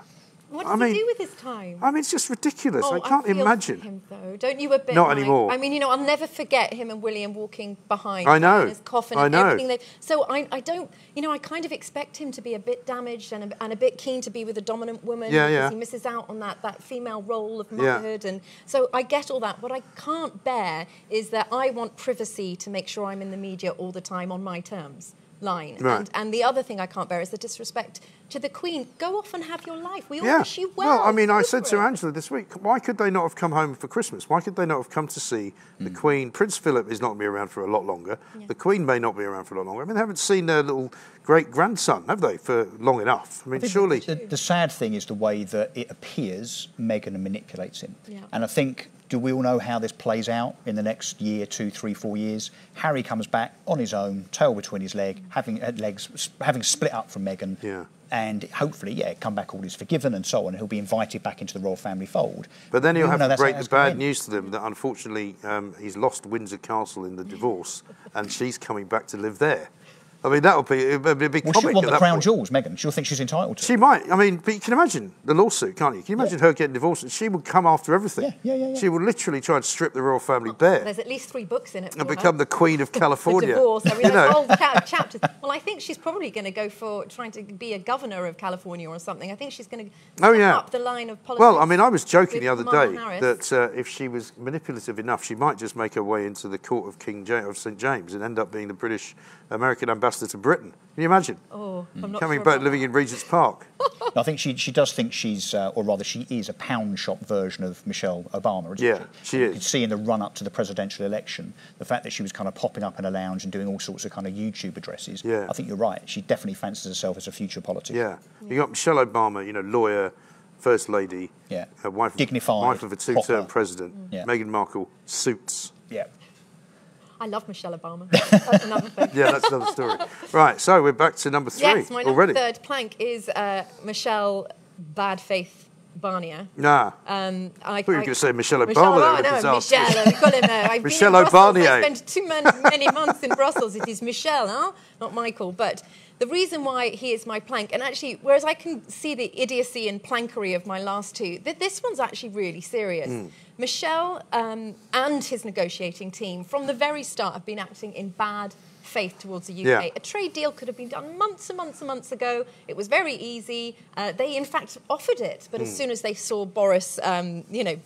What does he do with his time? I mean, it's just ridiculous. Oh, I can't imagine. For him, though. Don't you a bit? Not Mike? anymore. I mean, I'll never forget him and William walking behind. I know. In his coffin and everything. So I don't. I kind of expect him to be a bit damaged and a bit keen to be with a dominant woman. Because he misses out on that female role of motherhood. And so I get all that. What I can't bear is that I want privacy to make sure I'm in the media all the time on my terms. Line. Right. And the other thing I can't bear is the disrespect to the Queen. Go off and have your life. We all wish you well. Well, I mean, I said to Angela this week, why could they not have come home for Christmas? Why could they not have come to see the Queen? Prince Philip is not going to be around for a lot longer. Yeah. The Queen may not be around for a lot longer. I mean, they haven't seen their little great-grandson, have they, for long enough? I mean, surely... The sad thing is the way that it appears Meghan manipulates him. Yeah. And I think... Do we all know how this plays out in the next year, 2, 3, 4 years? Harry comes back on his own, tail between his legs, having split up from Meghan. Yeah. and hopefully, come back, all is forgiven and so on, and he'll be invited back into the royal family fold. But then he'll have to break the bad news to them that unfortunately he's lost Windsor Castle in the divorce, and she's coming back to live there. I mean, that would be a big comic. She'll want the crown jewels, Meghan. She'll think she's entitled to. She might. I mean, but you can imagine the lawsuit, can't you? Can you imagine her getting divorced? And she would come after everything. Yeah. She would literally try and strip the royal family bare. There's at least 3 books in it. And become the Queen of California. The divorce. I mean, there's whole chapters. Well, I think she's probably going to go for trying to be a governor of California or something. I think she's going to step up the line of politics. Well, I mean, I was joking the other day Harris. that if she was manipulative enough, she might just make her way into the court of St. James and end up being the American ambassador to Britain. Can you imagine? Oh, I'm not coming sure back, living in Regent's Park. I think she does think she's, or rather she is, a pound shop version of Michelle Obama, isn't she? She is. You could see in the run-up to the presidential election, the fact that she was kind of popping up in a lounge and doing all sorts of kind of YouTube addresses. Yeah. I think you're right. She definitely fancies herself as a future politician. Yeah. You got Michelle Obama, lawyer, First Lady, wife, dignified, wife of a 2-term president. Yeah. Meghan Markle, suits. Yeah. I love Michelle Obama. That's another thing. Yeah, that's another story. Right, so we're back to number 3 yes, my already. third plank is Michelle Bad Faith Barnier. Nah. I thought you were going to say Michelle Obama. Michelle, we call him I've Michelle been in Brussels. Barnier. I spent too many months in Brussels. It is Michelle, huh? Not Michael. But the reason why he is my plank, and actually, whereas I can see the idiocy and plankery of my last 2, this one's actually really serious. Michelle and his negotiating team, from the very start, have been acting in bad faith towards the UK. Yeah. A trade deal could have been done months and months and months ago. It was very easy. They, in fact, offered it, but as soon as they saw Boris,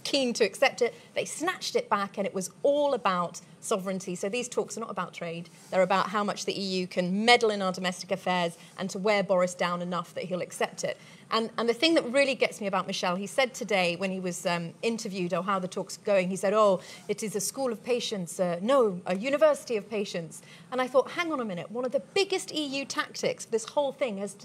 keen to accept it, they snatched it back, and it was all about sovereignty. So these talks are not about trade. They're about how much the EU can meddle in our domestic affairs and to wear Boris down enough that he'll accept it. And the thing that really gets me about Michelle, he said today when he was interviewed, how the talk's going, he said, it is a school of patience, no, a university of patience. And I thought, hang on a minute, one of the biggest EU tactics, this whole thing has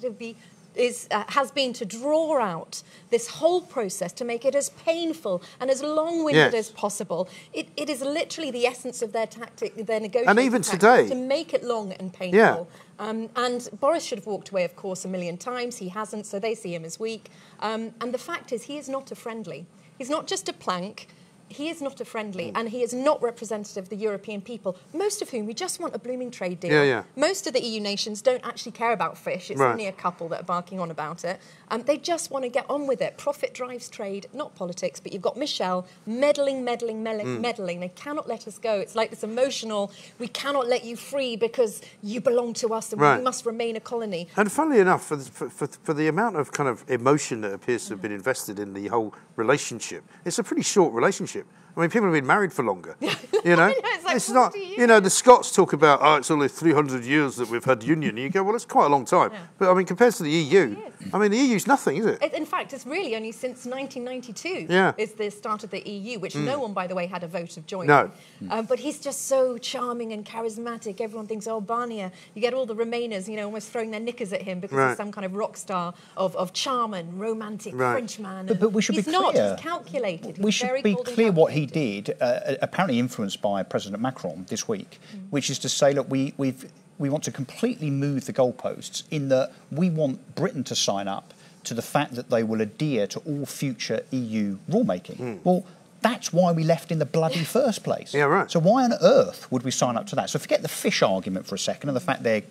been to draw out this whole process to make it as painful and as long-winded as possible. It is literally the essence of their tactic, their negotiating and even tactic, today, to make it long and painful. Yeah. And Boris should have walked away, of course, 1,000,000 times. He hasn't, so they see him as weak. And the fact is, he is not a friendly. He's not just a plank. He is not a friendly, and he is not representative of the European people, most of whom we just want a blooming trade deal. Yeah. Most of the EU nations don't actually care about fish. It's only a couple that are barking on about it. They just want to get on with it. Profit drives trade, not politics, but you've got Michelle meddling. They cannot let us go. It's like this emotional, we cannot let you free because you belong to us and we must remain a colony. And funnily enough, for the amount of kind of emotion that appears to have been invested in the whole relationship, it's a pretty short relationship. I mean, people have been married for longer. It's not. The Scots talk about, it's only 300 years that we've had union. And you go, well, it's quite a long time. Yeah. But I mean, compared to the EU, the EU's nothing, is it? In fact, it's really only since 1992 is the start of the EU, which no one, by the way, had a vote of joining. No. But he's just so charming and charismatic. Everyone thinks, Barnier. You get all the Remainers, almost throwing their knickers at him because he's some kind of rock star of charm and romantic Frenchman. But we should be clear. He's not. He's calculated. We should be clear what he did, apparently influenced by President Macron this week, which is to say, look, we want to completely move the goalposts in that we want Britain to sign up to the fact that they will adhere to all future EU rulemaking. Well, that's why we left in the bloody first place. Yeah, right. So why on earth would we sign up to that? So forget the fish argument for a second and the fact they're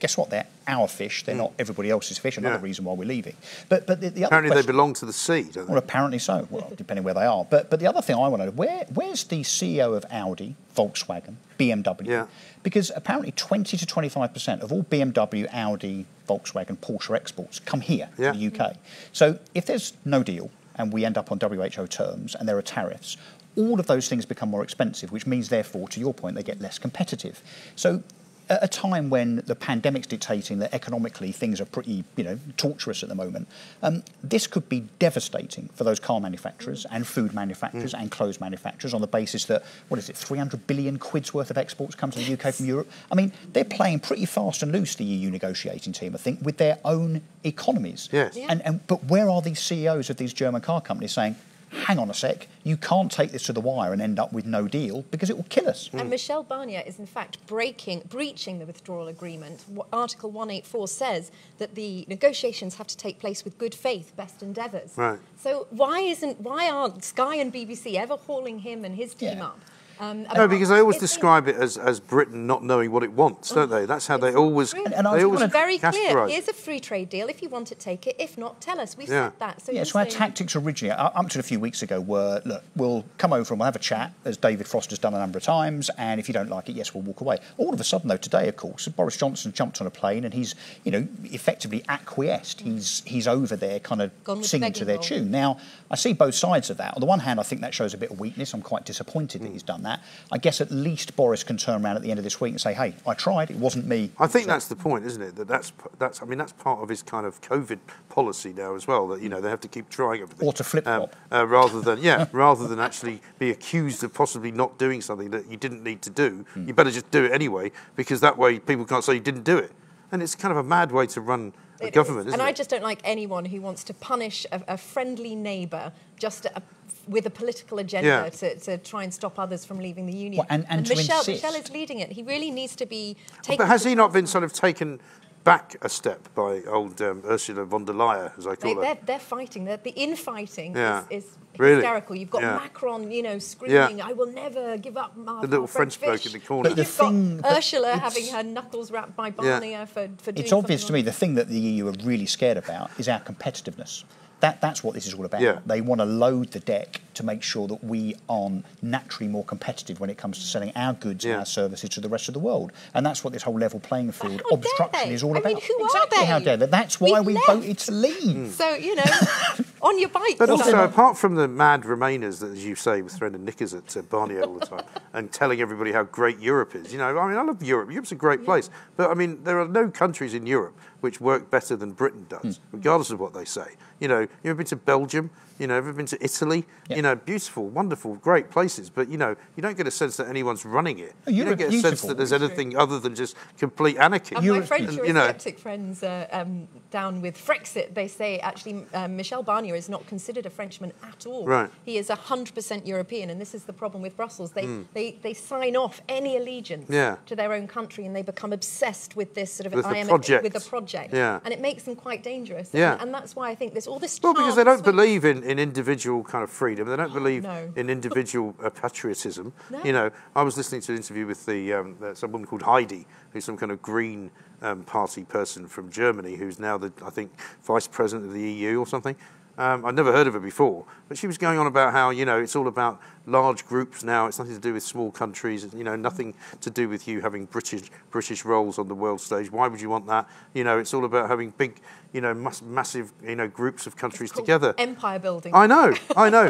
our fish, they're not everybody else's fish, another reason why we're leaving. But the other apparently question, they belong to the sea, don't they? Well, apparently so. Well, depending where they are. But the other thing I want to know, where's the CEO of Audi, Volkswagen, BMW? Yeah. Because apparently 20 to 25% of all BMW, Audi, Volkswagen, Porsche exports come here to the UK. So if there's no deal and we end up on WHO terms and there are tariffs, all of those things become more expensive, which means, therefore, to your point, they get less competitive. So at a time when the pandemic's dictating that economically things are pretty, torturous at the moment, this could be devastating for those car manufacturers and food manufacturers and clothes manufacturers on the basis that, 300 billion quid's worth of exports come to the UK from Europe? I mean, they're playing pretty fast and loose, the EU negotiating team, I think, with their own economies. Yes. But where are these CEOs of these German car companies saying, hang on a sec, you can't take this to the wire and end up with no deal because it will kill us. And Michel Barnier is in fact breaching the withdrawal agreement. Article 184 says that the negotiations have to take place with good faith, best endeavours. Right. So why aren't Sky and BBC ever hauling him and his team up? No, because they always describe it as Britain not knowing what it wants, don't they? That's how they always. And I they was always very clear. categorise. Here's a free trade deal. If you want it, take it. If not, tell us. We've Yeah. said that. So So our tactics originally, up to a few weeks ago, were, look, we'll come over and we'll have a chat, as David Foster's done a number of times, and if you don't like it, yes, we'll walk away. All of a sudden, though, today, of course, Boris Johnson jumped on a plane and he's, effectively acquiesced. He's over there kind of Gone with the singing to begging their bowl. tune. Now, I see both sides of that. On the one hand, I think that shows a bit of weakness. I'm quite disappointed that he's done that. I guess at least Boris can turn around at the end of this week and say, hey, I tried, it wasn't me. I think that's the point, isn't it? That's part of his kind of COVID policy now as well. That they have to keep trying everything. Or to flip-flop. rather than actually be accused of possibly not doing something that you didn't need to do. You better just do it anyway, because that way people can't say you didn't do it. And it's kind of a mad way to run a government, isn't it? And I just don't like anyone who wants to punish a friendly neighbour just with a political agenda to try and stop others from leaving the union. Well, and to Michel insist. is leading it. He really needs to be taken. But has he not been sort of taken back a step by old Ursula von der Leyen, as I call her? They're fighting. The infighting is Really? hysterical. You've got Macron, screaming, "I will never give up my The little French bloke in the corner. But the You've got Ursula having her knuckles wrapped by Barnier for doing It's obvious to something me the thing that the EU are really scared about is our competitiveness. That's what this is all about. Yeah. They want to load the deck to make sure that we are naturally more competitive when it comes to selling our goods and our services to the rest of the world. And that's what this whole level playing field how dare obstruction they? is all I about. mean, who are exactly they? how dare they? That's why we We've voted to leave. So, on your bike. But also, apart from the mad Remainers that, as you say, were throwing the knickers at Barnier all the time and telling everybody how great Europe is, I love Europe. Europe's a great place. But, there are no countries in Europe which work better than Britain does, regardless of what they say. You ever been to Belgium? Ever been to Italy? Yep. Beautiful, wonderful, great places. But, you don't get a sense that anyone's running it. Oh, You don't get a sense beautiful. that there's anything other than just complete anarchy. And my French Eurosceptic friends down with Frexit, they say actually Michel Barnier is not considered a Frenchman at all. Right. He is 100% European, and this is the problem with Brussels. They sign off any allegiance to their own country, and they become obsessed with this sort of With the project. Yeah. And it makes them quite dangerous. Yeah. And that's why I think all this. Well, because they don't believe in individual kind of freedom. They don't believe No. in individual patriotism. No. I was listening to an interview with some woman called Heidi, who's some kind of Green Party person from Germany, who's now I think, Vice President of the EU or something. I'd never heard of her before, but she was going on about how, it's all about large groups now. It's nothing to do with small countries. Nothing to do with you having British roles on the world stage. Why would you want that? It's all about having big, massive, groups of countries together. Empire building. I know.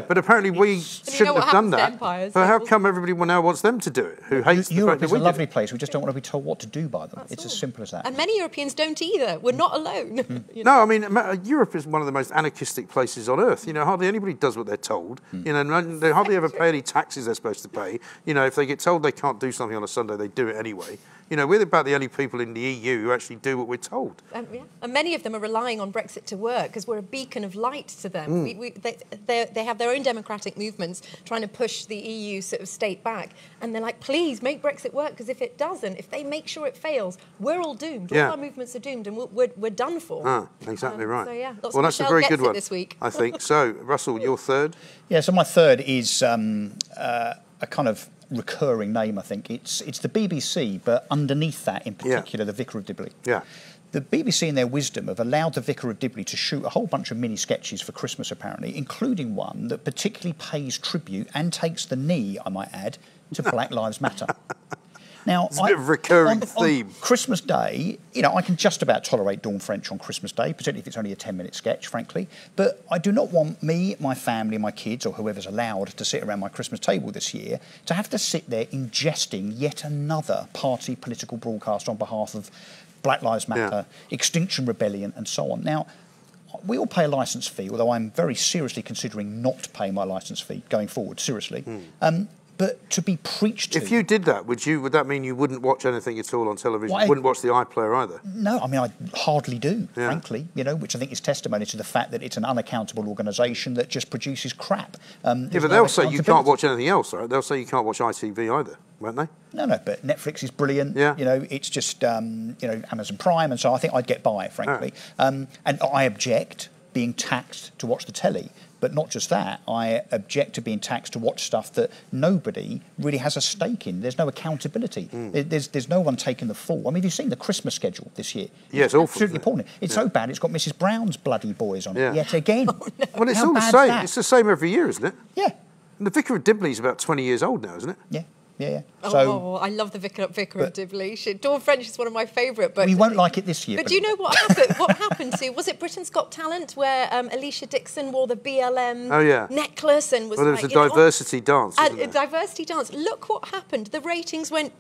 But apparently we shouldn't what have done happens to that. empires? But how come everybody now wants them to do it? Who hates the Europe fact is that a we lovely do it? place. We just don't want to be told what to do by them. That's It's as all. simple as that. And many Europeans don't either. We're not alone. No, Europe is one of the most anarchistic places on earth. Hardly anybody does what they're told. They hardly ever pay any taxes they're supposed to pay. If they get told they can't do something on a Sunday, they do it anyway. We're about the only people in the EU who actually do what we're told. And many of them are relying on Brexit to work because we're a beacon of light to them. They have their own democratic movements trying to push the EU sort of state back. And they're like, please make Brexit work, because if it doesn't, if they make sure it fails, we're all doomed. All our movements are doomed, and we're done for. Exactly right. So, yeah, Well, that's a very good one this week. I think. So, Russell, your third? Yeah, so my third is a kind of recurring name, I think. It's the BBC, but underneath that, in particular, the Vicar of Dibley. Yeah. The BBC, in their wisdom, have allowed the Vicar of Dibley to shoot a whole bunch of mini sketches for Christmas, apparently, including one that particularly pays tribute and takes the knee, I might add, to Black Lives Matter. Now, It's a bit of a recurring theme. On Christmas Day, I can just about tolerate Dawn French on Christmas Day, particularly if it's only a 10-minute sketch, frankly. But I do not want me, my family, my kids, or whoever's allowed to sit around my Christmas table this year to have to sit there ingesting yet another party political broadcast on behalf of Black Lives Matter, Extinction Rebellion, and so on. Now, we all pay a licence fee, although I'm very seriously considering not paying my licence fee going forward, seriously. But to be preached to... If you did that, would that mean you wouldn't watch anything at all on television? Well, You wouldn't watch the iPlayer either? No, I mean, I hardly do, frankly, which I think is testimony to the fact that it's an unaccountable organisation that just produces crap. Yeah, but they'll say you can't watch anything else, right? They'll say you can't watch ITV either, won't they? No, but Netflix is brilliant. Yeah. It's just, Amazon Prime, and so I think I'd get by, frankly. And I object being taxed to watch the telly. But not just that, I object to being taxed to watch stuff that nobody really has a stake in. There's no accountability. There's no one taking the fall. I mean, have you seen the Christmas schedule this year? Yeah, it's awful. Absolutely appalling. It's so bad, it's got Mrs. Brown's bloody boys on it yet again. Oh, no. Well, it's How all the bad's same. that? It's the same every year, isn't it? Yeah. And the Vicar of Dibley is about 20 years old now, isn't it? Yeah. Oh, I love the Vicar of Dibley. Dawn French is one of my favourite. But we won't like it this year. But do you know what happened? What happened to? Was it Britain's Got Talent where Alicia Dixon wore the BLM necklace and was there was a diversity dance. A diversity dance. Look what happened. The ratings went.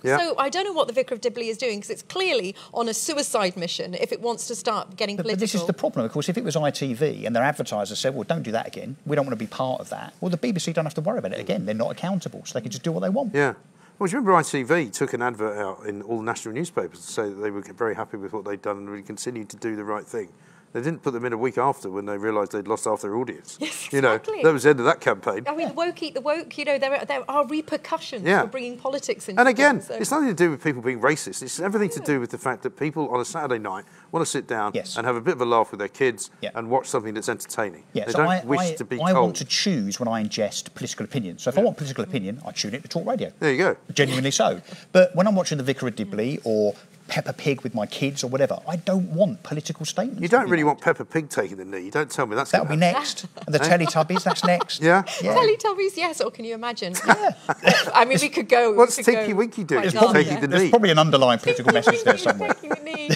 Yeah. So I don't know what the Vicar of Dibley is doing because it's clearly on a suicide mission if it wants to start getting political. But this is the problem. Of course, if it was ITV and their advertisers said, well, don't do that again, we don't want to be part of that, well, the BBC don't have to worry about it again. They're not accountable, so they can just do what they want. Yeah. Well, do you remember ITV took an advert out in all the national newspapers to say that they were very happy with what they'd done and would continue to do the right thing? They didn't put them in a week after when they realised they'd lost half their audience. Yes, exactly. That was the end of that campaign. I mean, the woke eat the woke. There are repercussions for bringing politics into And again, things, so. it's nothing to do with people being racist. It's everything to do with the fact that people on a Saturday night want to sit down and have a bit of a laugh with their kids and watch something that's entertaining. Yeah, they so don't wish to be told. I want to choose when I ingest political opinion. So if I want political opinion, I tune it to talk radio. There you go. Genuinely so. But when I'm watching The Vicar of Dibley or Peppa Pig with my kids or whatever, I don't want political statements. You don't really want Peppa Pig taking the knee. You don't tell me that's That'll be next. And the Teletubbies, that's next. Yeah? Teletubbies, yes. Or can you imagine? I mean, we could go. What's Tinky Winky doing? Taking the knee. There's probably an underlying political message there somewhere. Taking the knee.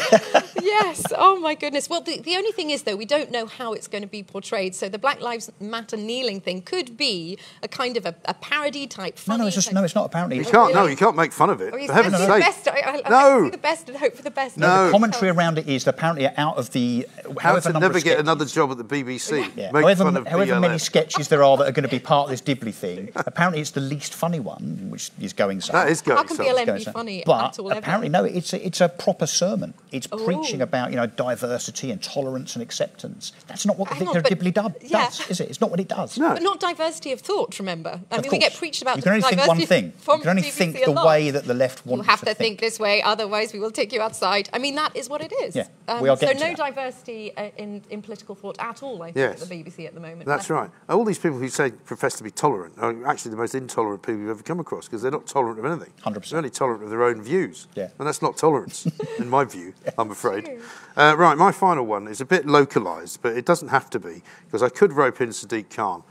Yes. Oh, my goodness. Well, the only thing is, though, we don't know how it's going to be portrayed. So the Black Lives Matter kneeling thing could be a kind of a parody type. No, it's not apparently. You can't make fun of it. For heaven's sake. I see the best and hope for the best. No, the commentary around it is that apparently out of the how to never get another job at the BBC. Yeah. Make however fun of many sketches there are that are going to be part of this Dibley thing, apparently it's the least funny one, which is going so. That is going so. How can BLM be funny but at all? Apparently, no, it's a proper sermon. It's preaching about diversity and tolerance and acceptance. That's not what the Vicar of Dibley does, is it? It's not what it does. No. But not diversity of thought. Remember, I mean, course. we get preached about. You can only think one thing. You can only think the way that the left wants. You have to think this way, otherwise we will take you outside. I mean, that is what it is. Yeah, we are so getting to no that. diversity in political thought at all, I think, at the BBC at the moment. That's right. All these people who say profess to be tolerant are actually the most intolerant people you've ever come across because they're not tolerant of anything. 100%. They're only tolerant of their own views. Yeah. And that's not tolerance, in my view, I'm afraid. Right, my final one is a bit localised, but it doesn't have to be because I could rope in Sadiq Khan.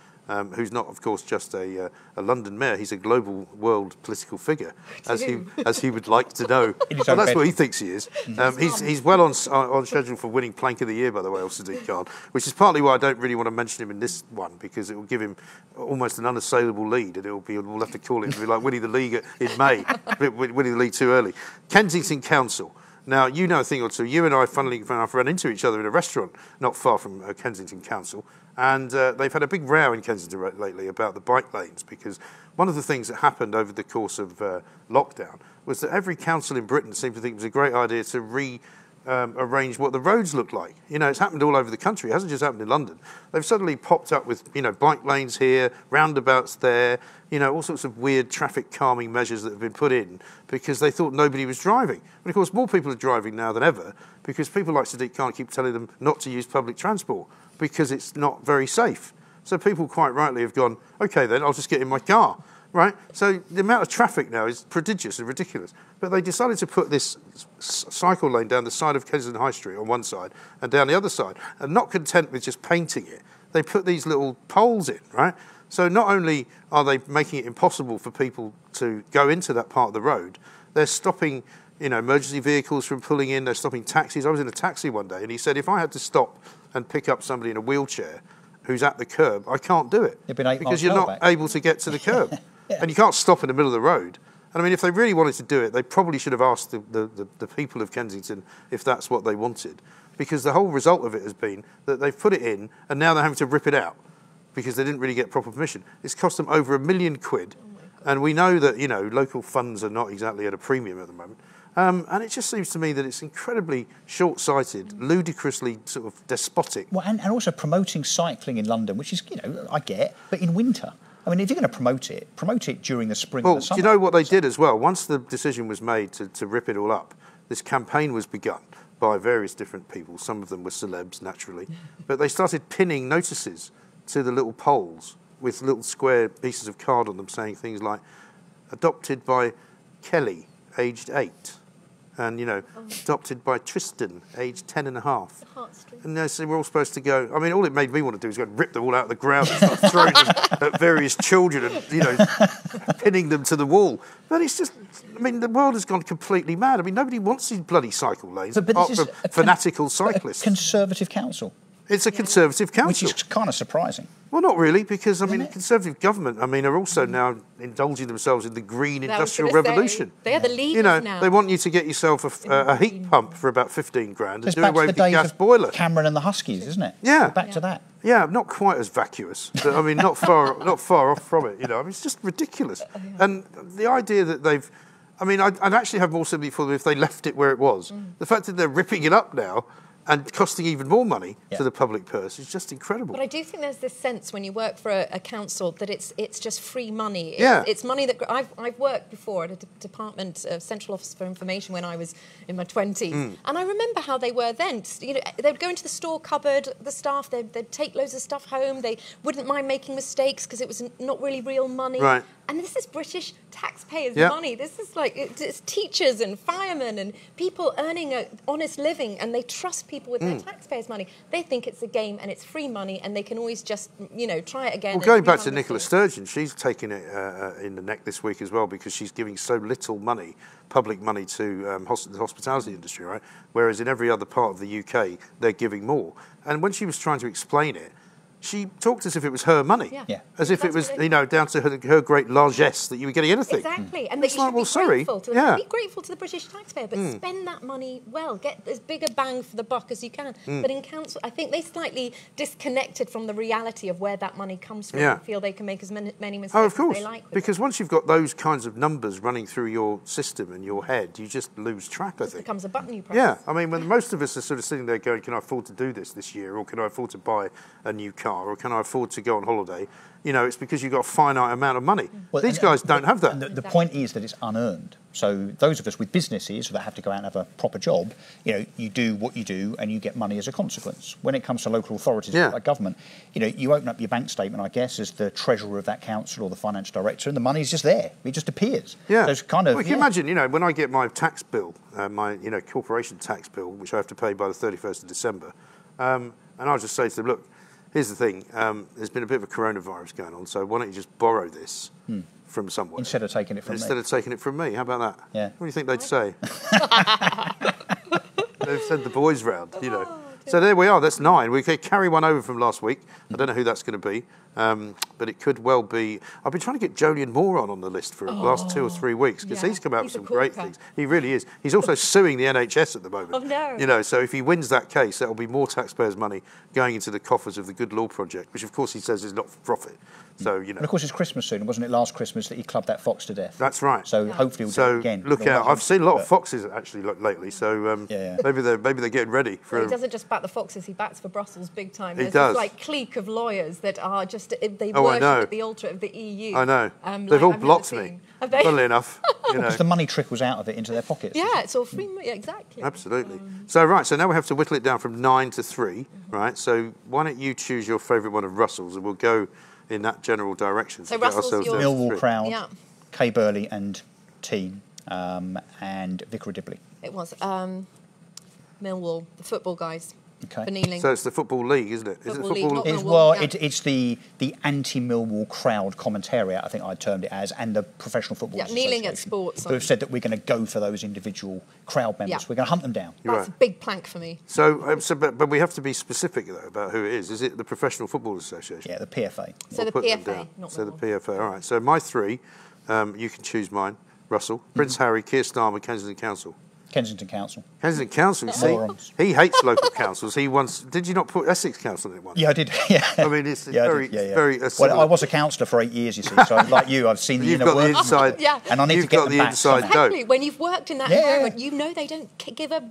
Who's not, of course, just a London mayor. He's a global world political figure, as he would like to know. Well, that's what he thinks he is. He's well on schedule for winning Plank of the Year, by the way, of Sadiq Khan, which is partly why I don't really want to mention him in this one, because it will give him almost an unassailable lead, and we'll have to call it like winning the league in May, winning the league too early. Kensington Council. Now, you know a thing or two. You and I, funnily enough, ran into each other in a restaurant not far from Kensington Council, and they've had a big row in Kensington lately about the bike lanes, because one of the things that happened over the course of lockdown was that every council in Britain seemed to think it was a great idea to arrange what the roads look like. It's happened all over the country. It hasn't just happened in London. They've suddenly popped up with, bike lanes here, roundabouts there, all sorts of weird traffic calming measures that have been put in because they thought nobody was driving. And of course, more people are driving now than ever because people like Sadiq Khan keep telling them not to use public transport because it's not very safe. So people quite rightly have gone, okay then, I'll just get in my car. Right? So the amount of traffic now is prodigious and ridiculous. But they decided to put this cycle lane down the side of Kensington High Street on one side and down the other side. And not content with just painting it, they put these little poles in, right? So not only are they making it impossible for people to go into that part of the road, they're stopping, emergency vehicles from pulling in, they're stopping taxis. I was in a taxi one day and he said, if I had to stop and pick up somebody in a wheelchair who's at the curb, I can't do it because you're not able to get to the curb. Yeah. And you can't stop in the middle of the road. And I mean, if they really wanted to do it, they probably should have asked the people of Kensington if that's what they wanted. Because the whole result of it has been that they've put it in and now they're having to rip it out. because they didn't really get proper permission. It's cost them over £1 million. And we know that, you know, local funds are not exactly at a premium at the moment. And it just seems to me that it's incredibly short-sighted, ludicrously sort of despotic. Well, and also promoting cycling in London, which is, you know, I get, but in winter. I mean, if you're going to promote it during the spring and the summer. Do you know what they did as well? Once the decision was made to rip it all up, this campaign was begun by various different people. Some of them were celebs, naturally. But they started pinning notices to the little poles with little square pieces of card on them saying things like, adopted by Kelly, aged 8. And, you know, adopted by Tristan, aged 10 and a half. And they we're all supposed to go. I mean, all it made me want to do is go and rip them all out of the ground and start throwing them at various children and, you know, pinning them to the wall. But it's just, I mean, the world has gone completely mad. I mean, nobody wants these bloody cycle lanes, apart from fanatical cyclists. A Conservative council. It's a Conservative council. Which is kind of surprising. Well, not really, because, I mean, the Conservative government, I mean, are also now indulging themselves in the green industrial revolution. They're the leaders now. They want you to get yourself a heat pump for about 15 grand and It's do back away to with the the days gas of boiler. Cameron and the Huskies, isn't it? Yeah. We're back to that. Yeah, not quite as vacuous, but I mean, not far off from it. You know, I mean, it's just ridiculous. And the idea that they've, I mean, I'd actually have more sympathy for them if they left it where it was. The fact that they're ripping it up now and costing even more money to the public purse is just incredible. But I do think there's this sense when you work for a council that it's just free money. It's money that I've worked before at a department of Central Office for Information when I was in my 20s, and I remember how they were then. You know, they'd go into the store cupboard, the staff, they'd take loads of stuff home. They wouldn't mind making mistakes because it was not really real money. Right. And this is British taxpayers' money. This is like it's teachers and firemen and people earning an honest living, and they trust people with their taxpayers' money. They think it's a game and it's free money, and they can always just, you know, try it again. Well, going back to Nicola Sturgeon, she's taken it in the neck this week as well because she's giving so little money, public money, to the hospitality industry, right? Whereas in every other part of the UK, they're giving more. And when she was trying to explain it, she talked as if it was her money, as if it was, you know, down to her great largesse that you were getting anything. Exactly, and they should be grateful to be grateful to the British taxpayer, but spend that money well, get as big a bang for the buck as you can. But in council, I think they slightly disconnected from the reality of where that money comes from and feel they can make as many mistakes as they like. Because once you've got those kinds of numbers running through your system and your head, you just lose track, I think. It becomes a button you press. Yeah, I mean, when most of us are sort of sitting there going, can I afford to do this year, or can I afford to buy a new car, or can I afford to go on holiday? You know, it's because you've got a finite amount of money. Well, these guys don't have that. The point is that it's unearned. So those of us with businesses that have to go out and have a proper job, you know, you do what you do and you get money as a consequence. When it comes to local authorities like government, you know, you open up your bank statement, I guess, as the treasurer of that council or the finance director, and the money's just there. It just appears. Yeah. So it's kind of. Well, you can imagine, you know, when I get my tax bill, my, you know, corporation tax bill, which I have to pay by the 31st of December, and I'll just say to them, look, here's the thing, there's been a bit of a coronavirus going on, so why don't you just borrow this from somewhere? Instead of taking it from me. How about that? Yeah. What do you think they'd say? They've sent the boys round, you know. So there we are, that's 9. We could carry one over from last week. I don't know who that's going to be, but it could well be. I've been trying to get Jolyon Moore on the list for the last 2 or 3 weeks because he's come out with some great things. He really is. He's also suing the NHS at the moment. Oh, no. You know, so if he wins that case, that'll be more taxpayers' money going into the coffers of the Good Law Project, which of course he says is not for profit. So, you know. And of course, it's Christmas soon. Wasn't it last Christmas that he clubbed that fox to death? That's right. So hopefully we'll do it again. Look out. I've seen a lot of foxes actually lately, so maybe they're getting ready for. Well, he doesn't just bat the foxes; he bats for Brussels big time. There's He does. This like clique of lawyers that are just they worship at the altar of the EU. I know. like They've all I've blocked never me. seen. Have they? Funnily enough, you know. Because the money trickles out of it into their pockets. Yeah, it's all free money. Exactly. Absolutely. So now we have to whittle it down from 9 to 3, right? So why don't you choose your favourite one of Russell's, and we'll go in that general direction. So Russell's yours. Millwall Crowd, Kay Burley and team, and Vicar of Dibley. It was Millwall, the football guys. Okay. For kneeling. So it's the Football League, isn't it? Football League, not It's, Millwall, well, yeah. it's the anti-Millwall crowd commentariat, I think I termed it as, and the Professional Football Association. Kneeling at sports. Who have said that we're going to go for those individual crowd members. Yeah. We're going to hunt them down. That's a big plank for me. But we have to be specific though about who it is. Is it the Professional Football Association? Yeah, the PFA. So the We'll put them PFA, down. not So the Millwall. PFA. All right. So my 3, you can choose mine. Russell, Prince Harry, Keir Starmer, Kensington Council. Kensington Council. Kensington Council, you see, Morons. he hates local councils. He once, did you not put Essex Council in it once? Yeah, I did. Yeah. I mean, it's very, very. Well, I was a councillor for 8 years, you see. So, like you, I've seen the You've inner got the workings, inside. Yeah. and I need to get them back. inside somehow. Exactly. When you've worked in that environment, you know they don't give a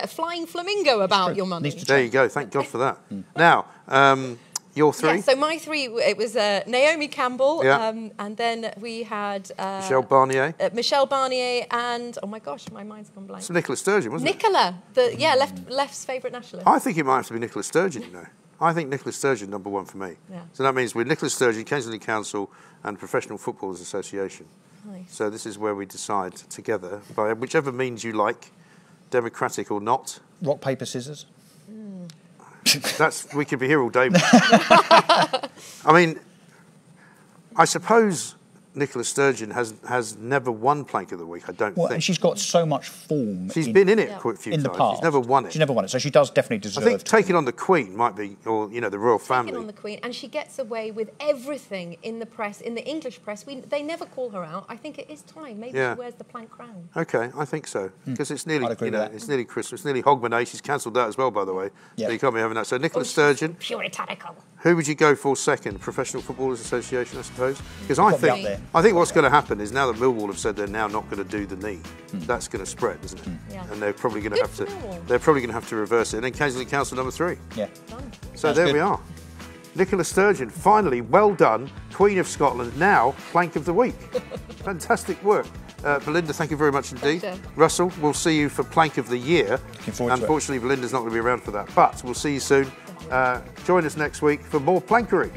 flying flamingo about your money. There you go. Thank God for that. Now, your three? Yeah, so my three, it was Naomi Campbell, Yeah. And then we had Michelle Barnier. Michelle Barnier, and oh my gosh, my mind's gone blank. It's Nicola Sturgeon, wasn't it? Nicola, left's favourite nationalist. I think it might have to be Nicola Sturgeon, you know. I think Nicola Sturgeon #1 for me. Yeah. So that means we're Nicola Sturgeon, Kensington Council, and Professional Footballers Association. Nice. So this is where we decide together, by whichever means you like, democratic or not. Rock, paper, scissors. We could be here all day. I mean, I suppose Nicola Sturgeon has never won Plank of the Week, I don't Well, think. and she's got so much form. She's been in it Yeah. quite a few in the times. past. She's never won it. She's never won it, so she does definitely I deserve. think taking on the Queen might be, or, you know, the royal family. Taking on the Queen, and she gets away with everything in the press, in the English press. They never call her out. I think it is time. Maybe Yeah. she wears the plank crown. Okay, I think so, because it's nearly, I'd agree you with know, that. it's nearly Christmas, it's nearly Hogmanay. She's cancelled that as well, by the way. Yeah. So you can't be having that. So Nicola Sturgeon, Puritanical. who would you go for second? Professional Footballers Association, I suppose. Because I Probably up think, there. what's going to happen is now that Millwall have said they're now not going to do the knee, that's going to spread, isn't it? Yeah. And they're probably going to Good have to. for Millwall. They're probably going to have to reverse it. And then Kensington Council #3. Yeah. Done. So That's there good. we are. Nicola Sturgeon, finally, well done, Queen of Scotland, now Plank of the Week. Fantastic work. Belinda, thank you very much indeed. Pleasure. Russell, we'll see you for Plank of the Year. Looking forward to it. Unfortunately, Belinda's not going to be around for that, but we'll see you soon. Join us next week for more plankery.